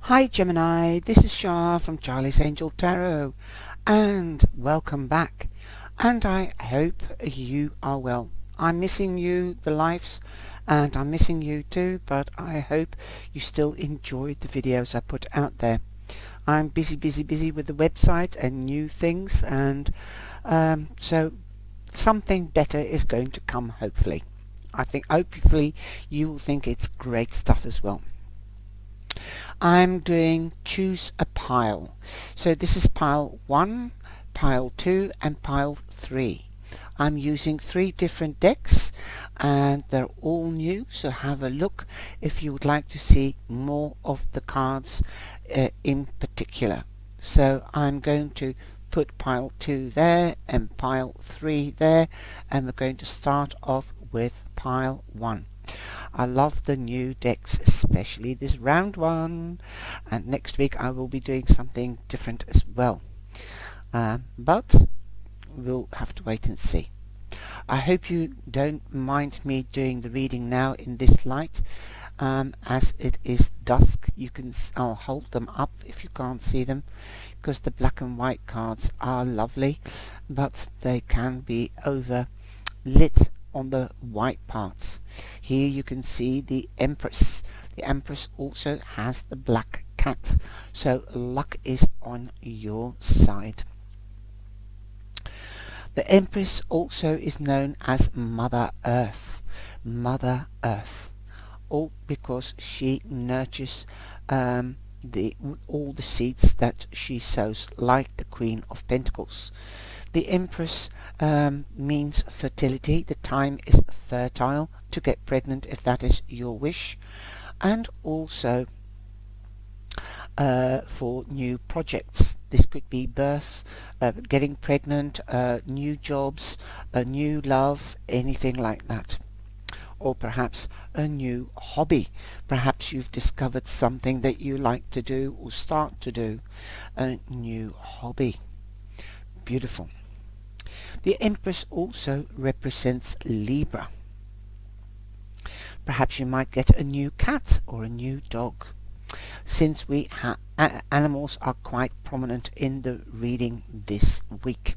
Hi Gemini, this is Shah from CharliesAngelTarot and welcome back, and I hope you are well. I'm missing you, the lives, and I'm missing you too, but I hope you still enjoyed the videos I put out there. I'm busy with the website and new things, and so something better is going to come hopefully. I think hopefully you will think it's great stuff as well. I'm doing choose a pile. So this is pile 1, pile 2 and pile 3. I'm using 3 different decks and they're all new, so have a look if you would like to see more of the cards in particular. So I'm going to put pile 2 there and pile 3 there, and we're going to start off with pile 1. I love the new decks, especially this round one, and next week I will be doing something different as well, but we'll have to wait and see. I hope you don't mind me doing the reading now in this light, as it is dusk. I'll hold them up if you can't see them, because the black and white cards are lovely, but they can be overlit on the white parts. Here you can see the Empress. The Empress also has the black cat, so luck is on your side. The Empress also is known as Mother Earth. Mother Earth, all because she nurtures all the seeds that she sows, like the Queen of Pentacles. The Empress means fertility. The time is fertile to get pregnant if that is your wish, and also for new projects. This could be birth, getting pregnant, new jobs, a new love, anything like that. Or perhaps a new hobby. Perhaps you've discovered something that you like to do or start to do. A new hobby. Beautiful. The Empress also represents Libra. Perhaps you might get a new cat or a new dog, since animals are quite prominent in the reading this week.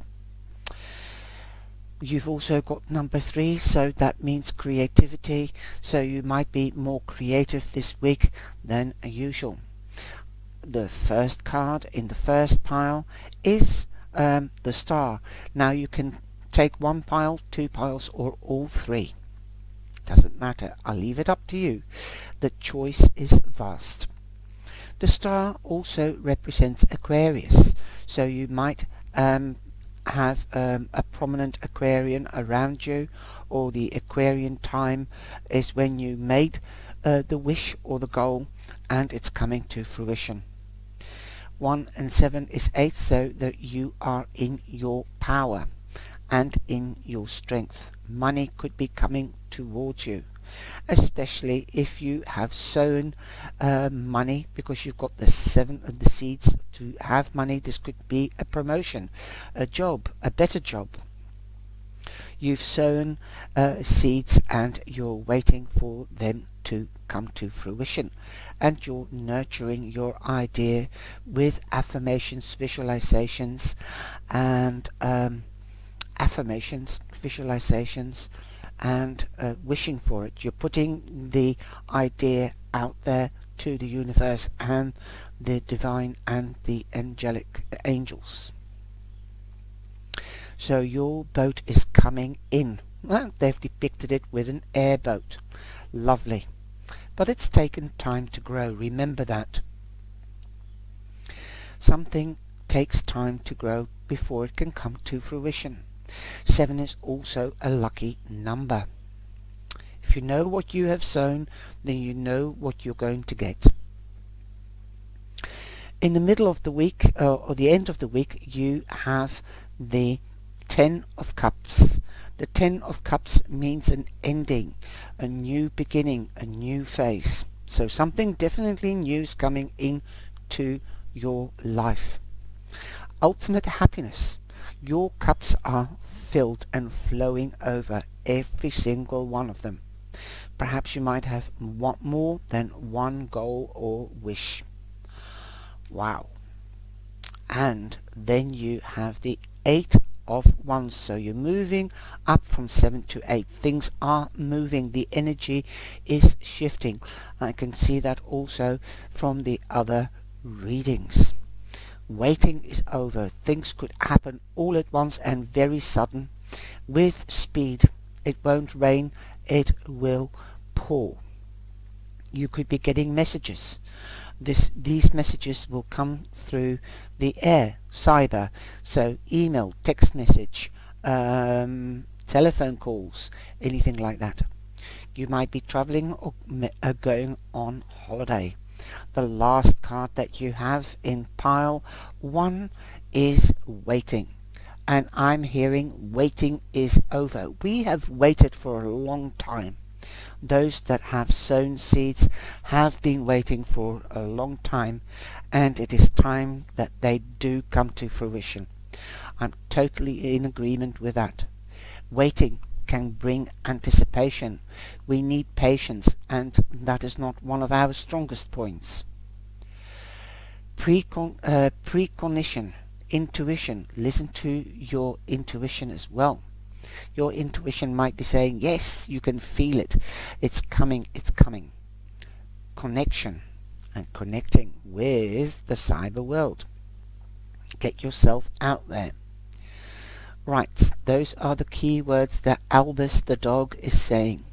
You've also got number 3, so that means creativity, so you might be more creative this week than usual. The first card in the first pile is the Star. Now you can take 1 pile, 2 piles, or all 3. Doesn't matter, I'll leave it up to you. The choice is vast. The Star also represents Aquarius, so you might have a prominent Aquarian around you, or the Aquarian time is when you made the wish or the goal and it's coming to fruition. 1 and 7 is 8, so that you are in your power and in your strength. Money could be coming towards you, especially if you have sown money, because you've got the 7 of the seeds to have money. This could be a promotion, a job, a better job. You've sown seeds and you're waiting for them to come to fruition, and you're nurturing your idea with affirmations, visualizations, and visualizations, and wishing for it. You're putting the idea out there to the universe and the divine and the angelic angels. So your boat is coming in. Well, they've depicted it with an airboat. Lovely. But it's taken time to grow. Remember that. Something takes time to grow before it can come to fruition. 7 is also a lucky number. If you know what you have sown, then you know what you're going to get. In the middle of the week, or the end of the week, you have the 10 of Cups. The 10 of Cups means an ending, a new beginning, a new phase. So something definitely new is coming into your life. Ultimate happiness. Your cups are filled and flowing over, every single one of them. Perhaps you might have more than one goal or wish. Wow. And then you have the 8 of Wands, so you're moving up from 7 to 8. Things are moving, the energy is shifting. I can see that also from the other readings. Waiting is over. Things could happen all at once and very sudden with speed. It won't rain, it will pour. You could be getting messages. These messages will come through the air, cyber, so email, text message, telephone calls, anything like that. You might be traveling or going on holiday. The last card that you have in pile 1 is waiting. And I'm hearing waiting is over. We have waited for a long time. Those that have sown seeds have been waiting for a long time, and it is time that they do come to fruition. I'm totally in agreement with that. Waiting can bring anticipation. We need patience, and that is not one of our strongest points. Precognition, intuition. Listen to your intuition as well. Your intuition might be saying, yes, you can feel it. It's coming, it's coming. Connection and connecting with the cyber world. Get yourself out there. Right, those are the key words that Albus the dog is saying.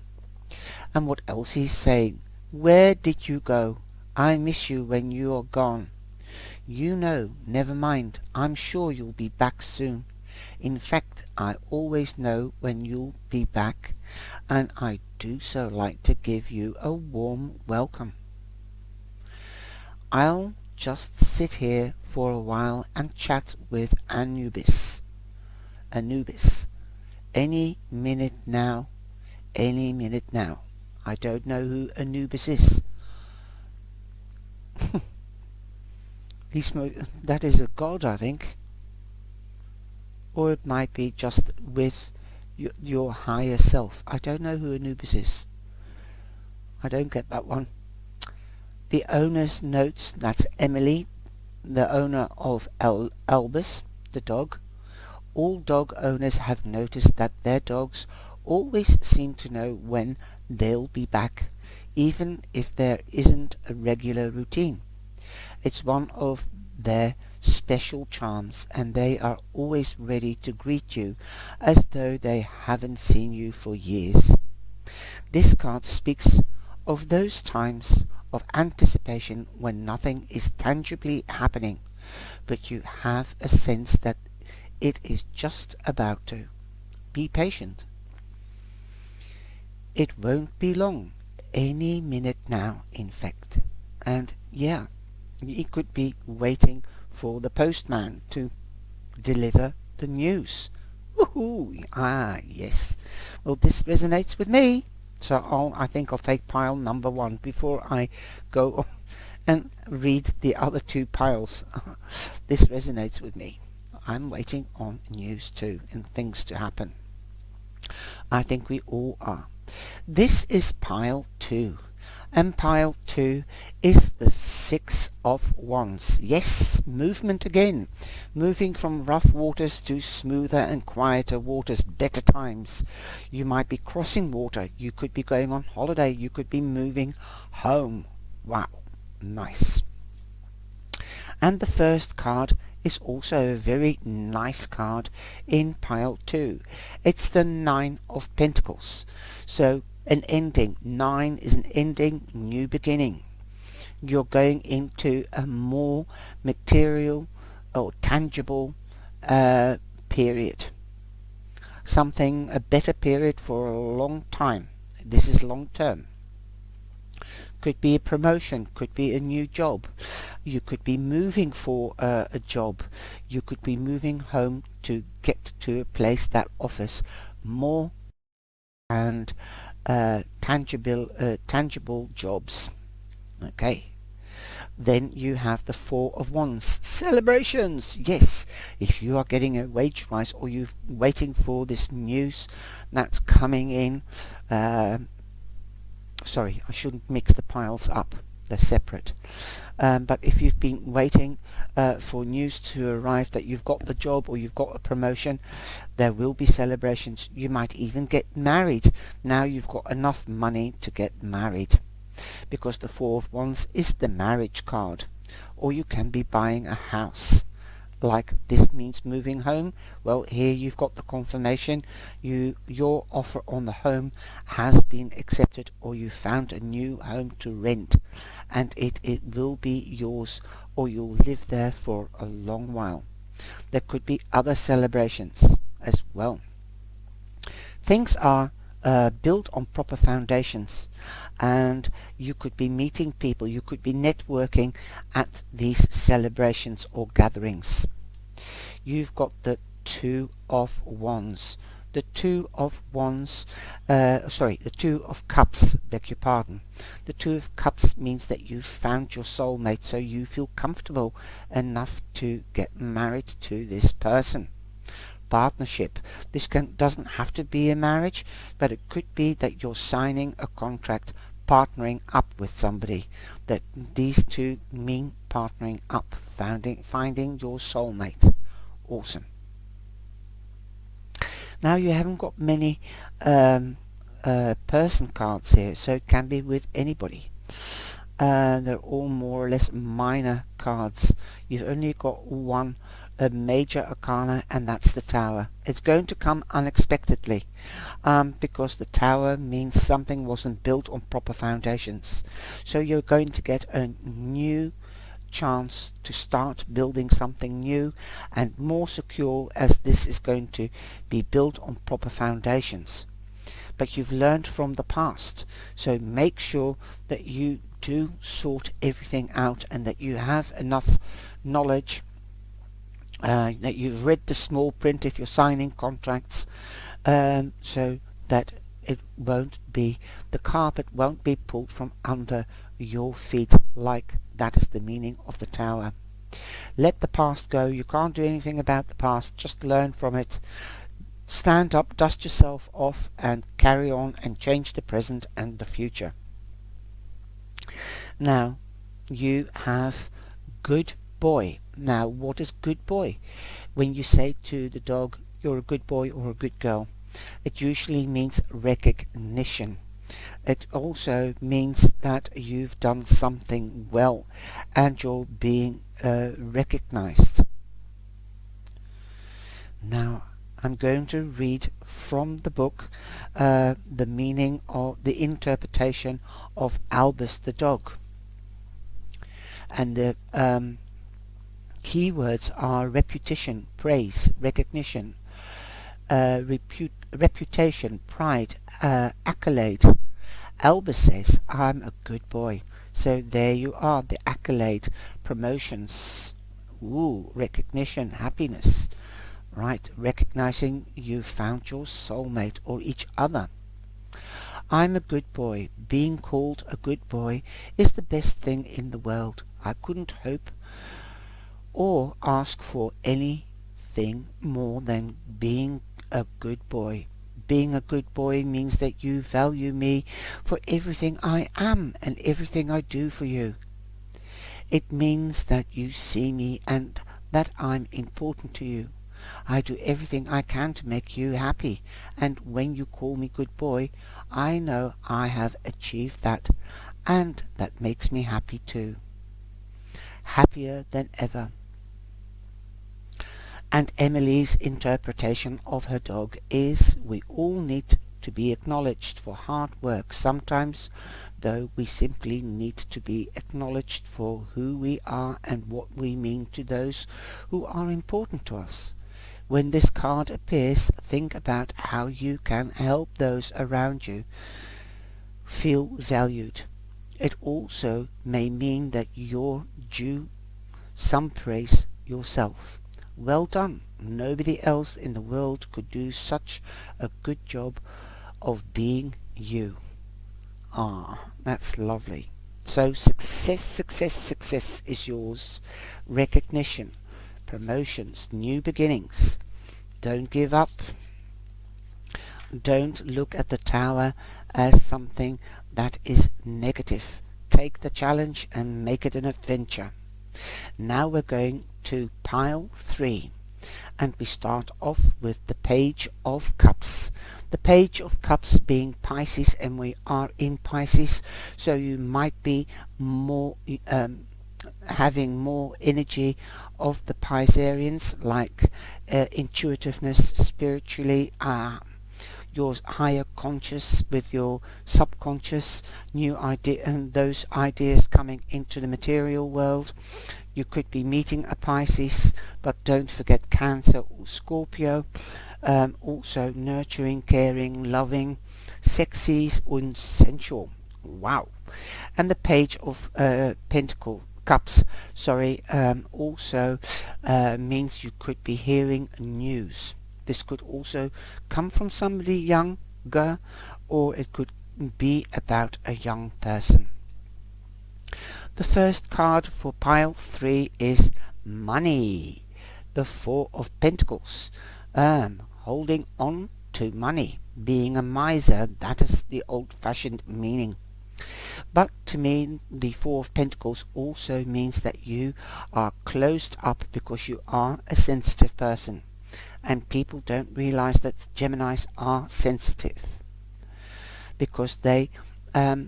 And what else he's saying? Where did you go? I miss you when you are gone. You know, never mind, I'm sure you'll be back soon. In fact, I always know when you'll be back, and I do so like to give you a warm welcome. I'll just sit here for a while and chat with Anubis. Any minute now, any minute now. I don't know who Anubis is. That is a god, I think. Or it might be just with your higher self. I don't know who Anubis is. I don't get that one. The owner's notes, that's Emily, the owner of Albus, the dog. All dog owners have noticed that their dogs always seem to know when they'll be back, even if there isn't a regular routine. It's one of their special charms, and they are always ready to greet you as though they haven't seen you for years. This card speaks of those times of anticipation when nothing is tangibly happening, but you have a sense that it is just about to. Be patient. It won't be long, any minute now, in fact. And yeah, you could be waiting for the postman to deliver the news. Woohoo! Ah, yes. Well, this resonates with me. So I think I'll take pile number 1 before I go and read the other 2 piles. This resonates with me. I'm waiting on news too and things to happen. I think we all are. This is pile 2. And pile 2 is the 6 of Wands. Yes, movement again. Moving from rough waters to smoother and quieter waters, better times. You might be crossing water. You could be going on holiday. You could be moving home. Wow, nice. And the first card is also a very nice card in pile 2. It's the 9 of Pentacles. So an ending. 9 is an ending, new beginning. You're going into a more material or tangible period. A better period for a long time. This is long term. Could be a promotion, could be a new job. You could be moving for a job. You could be moving home to get to a place that offers more and tangible jobs. Okay. Then you have the 4 of Wands. Celebrations! Yes, if you are getting a wage rise or you're waiting for this news that's coming in. Sorry, I shouldn't mix the piles up. they're separate. But if you've been waiting for news to arrive that you've got the job or you've got a promotion, there will be celebrations. You might even get married. Now you've got enough money to get married, because the Four of Wands is the marriage card. Or you can be buying a house. Like this means moving home. Well, here you've got the confirmation. Your offer on the home has been accepted, or you found a new home to rent, and it will be yours, or you'll live there for a long while. There could be other celebrations as well. Things are built on proper foundations, and you could be meeting people, you could be networking at these celebrations or gatherings. You've got the Two of Wands. The Two of Wands, the Two of Cups, beg your pardon. The Two of Cups means that you've found your soulmate, so you feel comfortable enough to get married to this person. Partnership. This doesn't have to be a marriage, but it could be that you're signing a contract, partnering up with somebody. That these two mean partnering up, finding your soulmate. Awesome. Now you haven't got many person cards here, so it can be with anybody. They're all more or less minor cards. You've only got one major arcana, and that's the Tower. It's going to come unexpectedly, because the Tower means something wasn't built on proper foundations. So you're going to get a new chance to start building something new and more secure, as this is going to be built on proper foundations. But you've learned from the past, so make sure that you do sort everything out and that you have enough knowledge, that you've read the small print if you're signing contracts, so that the carpet won't be pulled from under your feet. Like that is the meaning of the Tower. Let the past go. You can't do anything about the past, just learn from it. Stand up, dust yourself off, and carry on and change the present and the future. Now you have good boy. Now what is good boy? When you say to the dog you're a good boy or a good girl, it usually means recognition. It also means that you've done something well and you're being recognized. Now I'm going to read from the book the meaning of the interpretation of Albus the dog. And the keywords are reputation, praise, recognition, reputation, pride, accolade. Albus says, I'm a good boy. So there you are, the accolade, promotions, recognition, happiness. Right, recognizing you found your soulmate or each other. I'm a good boy. Being called a good boy is the best thing in the world. I couldn't hope or ask for anything more than being a good boy. Being a good boy means that you value me for everything I am and everything I do for you. It means that you see me and that I'm important to you. I do everything I can to make you happy, and when you call me good boy, I know I have achieved that, and that makes me happy too. Happier than ever. And Emily's interpretation of her dog is, we all need to be acknowledged for hard work. Sometimes, though, we simply need to be acknowledged for who we are and what we mean to those who are important to us. When this card appears, think about how you can help those around you feel valued. It also may mean that you're due some praise yourself. Well done. Nobody else in the world could do such a good job of being you. That's lovely. So success is yours. Recognition, promotions, new beginnings. Don't give up. Don't look at the Tower as something that is negative. take the challenge and make it an adventure. Now we're going to pile 3. And we start off with the Page of Cups. The Page of Cups being Pisces, and we are in Pisces, so you might be more having more energy of the Pisceans, like intuitiveness, spiritually, your higher conscious with your subconscious, new idea, and those ideas coming into the material world. You could be meeting a Pisces, but don't forget Cancer or Scorpio. Also nurturing, caring, loving, sexy and sensual. Wow. And the Page of Cups, also means you could be hearing news. This could also come from somebody younger, or it could be about a young person. The first card for pile 3 is money. The 4 of Pentacles. Holding on to money. Being a miser, that is the old-fashioned meaning. But to me, the 4 of Pentacles also means that you are closed up because you are a sensitive person. And people don't realize that Geminis are sensitive. Because they are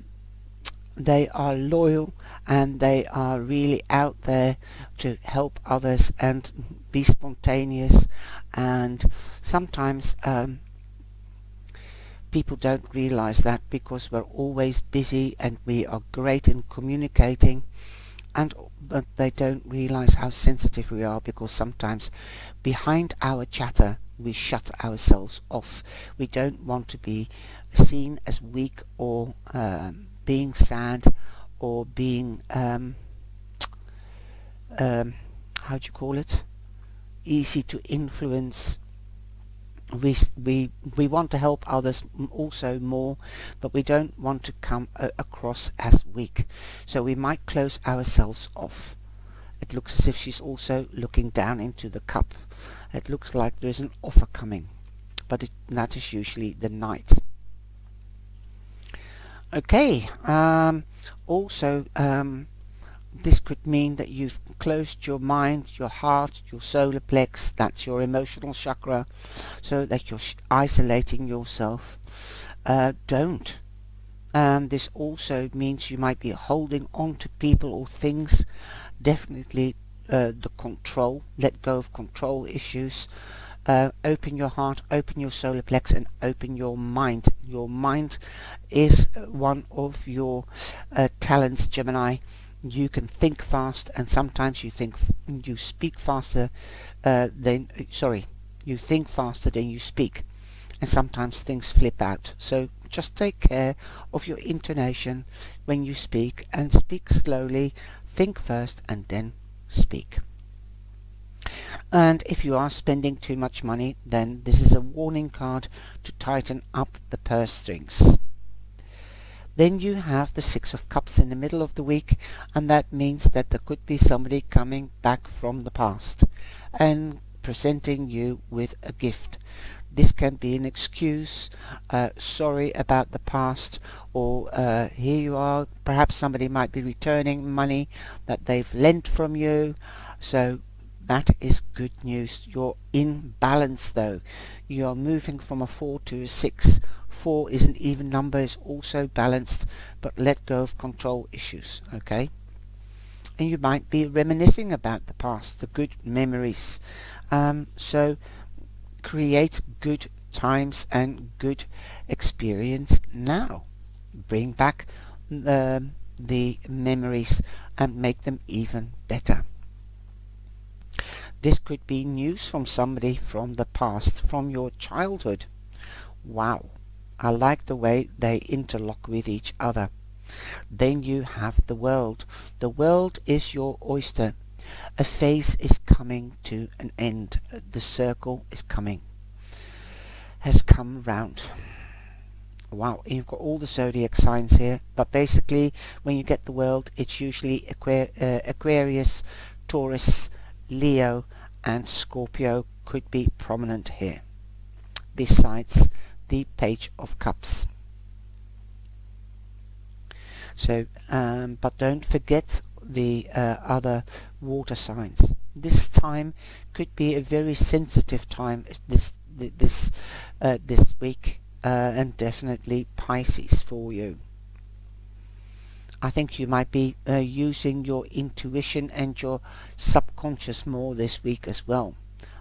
loyal and they are really out there to help others and be spontaneous, and sometimes people don't realize that because we're always busy and we are great in communicating, but they don't realize how sensitive we are, because sometimes behind our chatter we shut ourselves off. We don't want to be seen as weak or being sad or being how do you call it, easy to influence. We want to help others also more, but we don't want to come across as weak, so we might close ourselves off. It looks as if she's also looking down into the cup. It looks like there's an offer coming, but that is usually the Knight. Okay, also this could mean that you've closed your mind, your heart, your solar plex, that's your emotional chakra, so that you're isolating yourself. Don't. This also means you might be holding on to people or things. Definitely the control, let go of control issues. Open your heart, open your solar plex, and open your mind. Your mind is one of your talents, Gemini. You can think fast, and sometimes you speak faster you think faster than you speak, and sometimes things flip out. So just take care of your intonation when you speak, and speak slowly, think first and then speak. And if you are spending too much money, then this is a warning card to tighten up the purse strings. Then you have the 6 of Cups in the middle of the week, and that means that there could be somebody coming back from the past and presenting you with a gift. This can be an excuse, sorry about the past, or here you are, perhaps somebody might be returning money that they've lent from you. So that is good news. You're in balance though. You're moving from a 4 to a 6. 4 is an even number, is also balanced, but let go of control issues, okay? And you might be reminiscing about the past, the good memories. So create good times and good experience now. Bring back the memories and make them even better. This could be news from somebody from the past, from your childhood. Wow, I like the way they interlock with each other. Then you have the world. The world is your oyster. A phase is coming to an end. The circle is has come round. Wow, you've got all the zodiac signs here, but basically when you get the world, it's usually Aquarius, Taurus, Leo and Scorpio could be prominent here, besides the Page of Cups. So, but don't forget the other water signs. This time could be a very sensitive time this week, and definitely Pisces for you. I think you might be using your intuition and your subconscious more this week as well.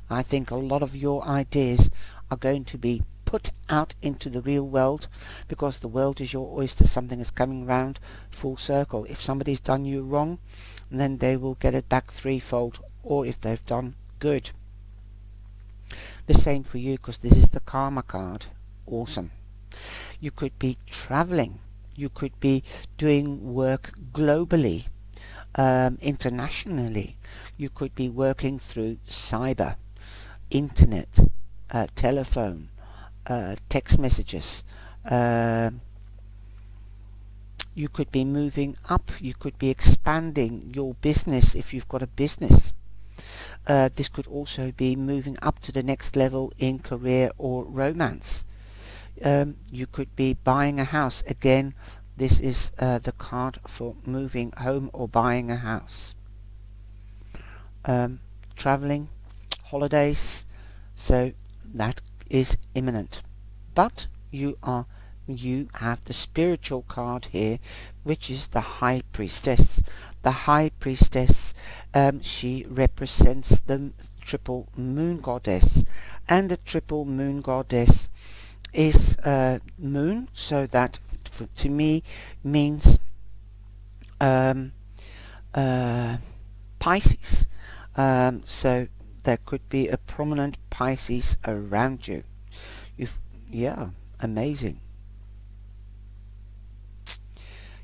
I think a lot of your ideas are going to be put out into the real world, because the world is your oyster. Something is coming round full circle. If somebody's done you wrong, then they will get it back threefold, or if they've done good. The same for you, because this is the karma card. Awesome. You could be traveling. You could be doing work globally, internationally. You could be working through cyber, internet, telephone, text messages. You could be moving up. You could be expanding your business if you've got a business. This could also be moving up to the next level in career or romance. You could be buying a house. Again, this is the card for moving home or buying a house. Traveling, holidays, so that is imminent. But you have the spiritual card here, which is the High Priestess. The High Priestess, she represents the triple moon goddess, and the triple moon goddess is moon, so that to me means Pisces. So there could be a prominent Pisces around you. Yeah, amazing.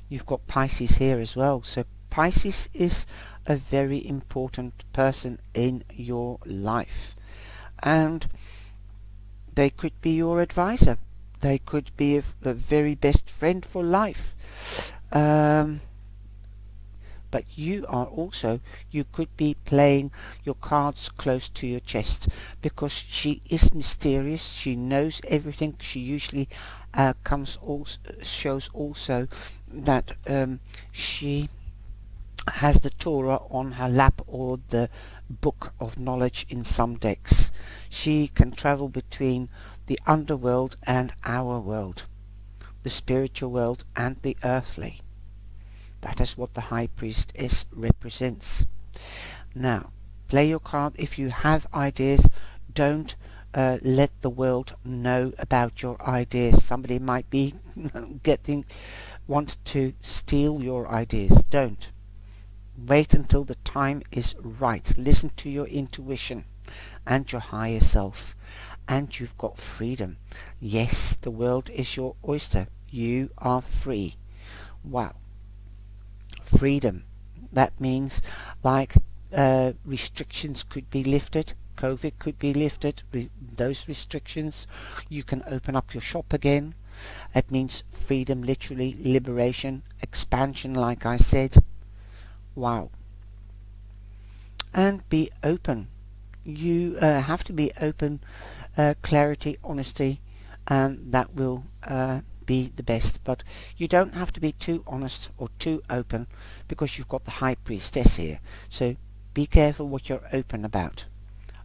You've got Pisces here as well. So Pisces is a very important person in your life, and they could be your advisor. They could be a very best friend for life. But you could be playing your cards close to your chest, because she is mysterious. She knows everything. She usually shows also that she has the Torah on her lap, or the book of knowledge in some decks. She can travel between the underworld and our world, the spiritual world and the earthly. That is what the High Priestess represents. Now, play your card. If you have ideas, don't let the world know about your ideas. Somebody might be want to steal your ideas. Don't. Wait until the time is right. Listen to your intuition and your higher self, and you've got freedom. Yes, the world is your oyster. You are free. Wow. Freedom. That means like restrictions could be lifted. COVID could be lifted. Those restrictions. You can open up your shop again. It means freedom, literally liberation, expansion, like I said. Wow. And be open. You have to be open, clarity, honesty, and that will be the best. But you don't have to be too honest or too open, because you've got the High Priestess here. So be careful what you're open about.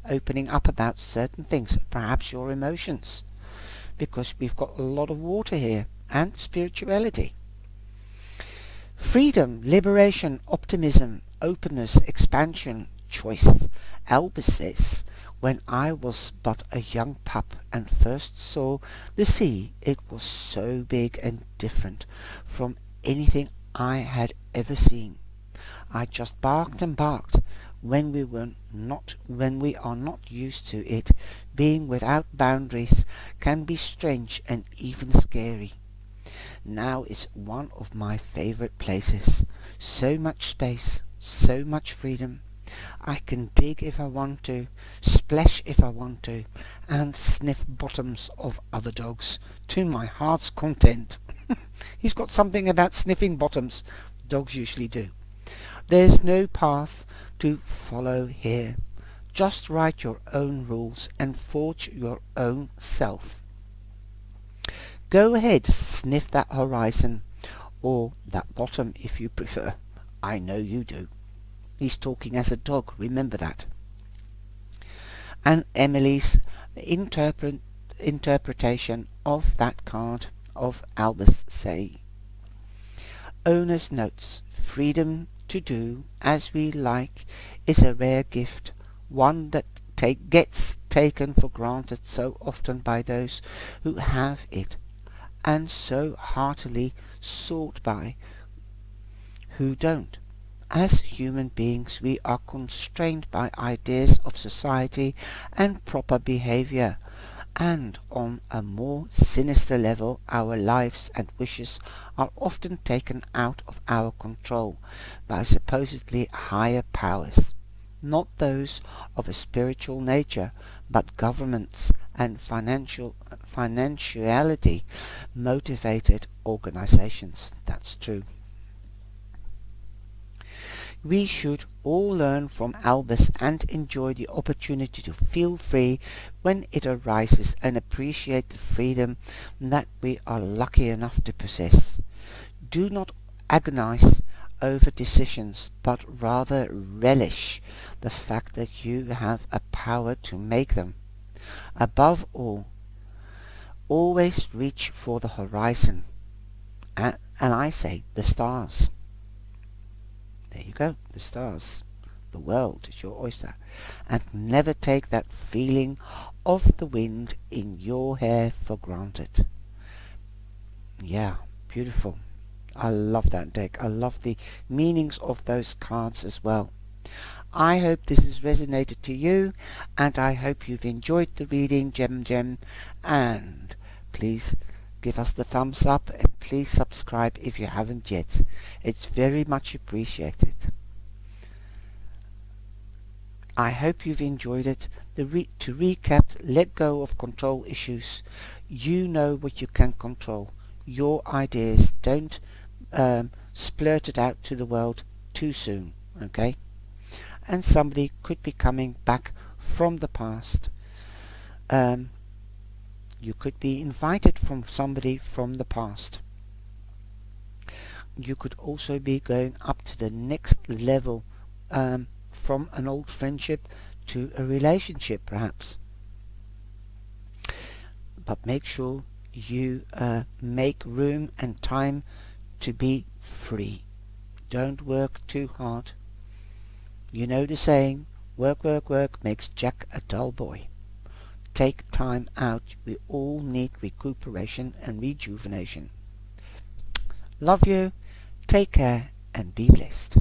Opening up about certain things, perhaps your emotions, because we've got a lot of water here, and spirituality. Freedom, liberation, optimism, openness, expansion, choice. Albus says, when I was but a young pup and first saw the sea, it was so big and different from anything I had ever seen. I just barked and barked. When we are not used to it, being without boundaries can be strange and even scary. Now it's one of my favorite places. So much space, so much freedom. I can dig if I want to, splash if I want to, and sniff bottoms of other dogs to my heart's content. He's got something about sniffing bottoms. Dogs usually do. There's no path to follow here. Just write your own rules and forge your own self. Go ahead, sniff that horizon, or that bottom if you prefer. I know you do. He's talking as a dog, remember that. And Emily's interpretation of that card of Albus say, owner's notes, freedom to do as we like is a rare gift, one that gets taken for granted so often by those who have it, and so heartily sought by who don't. As human beings we are constrained by ideas of society and proper behavior, and on a more sinister level our lives and wishes are often taken out of our control by supposedly higher powers, not those of a spiritual nature, but governments and financiality motivated organizations. That's true. We should all learn from Albus and enjoy the opportunity to feel free when it arises and appreciate the freedom that we are lucky enough to possess. Do not agonize over decisions, but rather relish the fact that you have a power to make them. Above all, always reach for the horizon, and I say the stars. There you go, the stars. The world is your oyster. And never take that feeling of the wind in your hair for granted. Yeah, beautiful. I love that deck. I love the meanings of those cards as well. I hope this has resonated to you, and I hope you've enjoyed the reading, Gem, and please give us the thumbs up and please subscribe if you haven't yet. It's very much appreciated. I hope you've enjoyed it. To recap, let go of control issues. You know what you can control. Your ideas. Don't splurt it out to the world too soon. Okay? And somebody could be coming back from the past. You could be invited from somebody from the past. You could also be going up to the next level, from an old friendship to a relationship perhaps. But make sure you make room and time to be free. Don't work too hard. You know the saying, work makes Jack a dull boy. Take time out. We all need recuperation and rejuvenation. Love you. Take care and be blessed.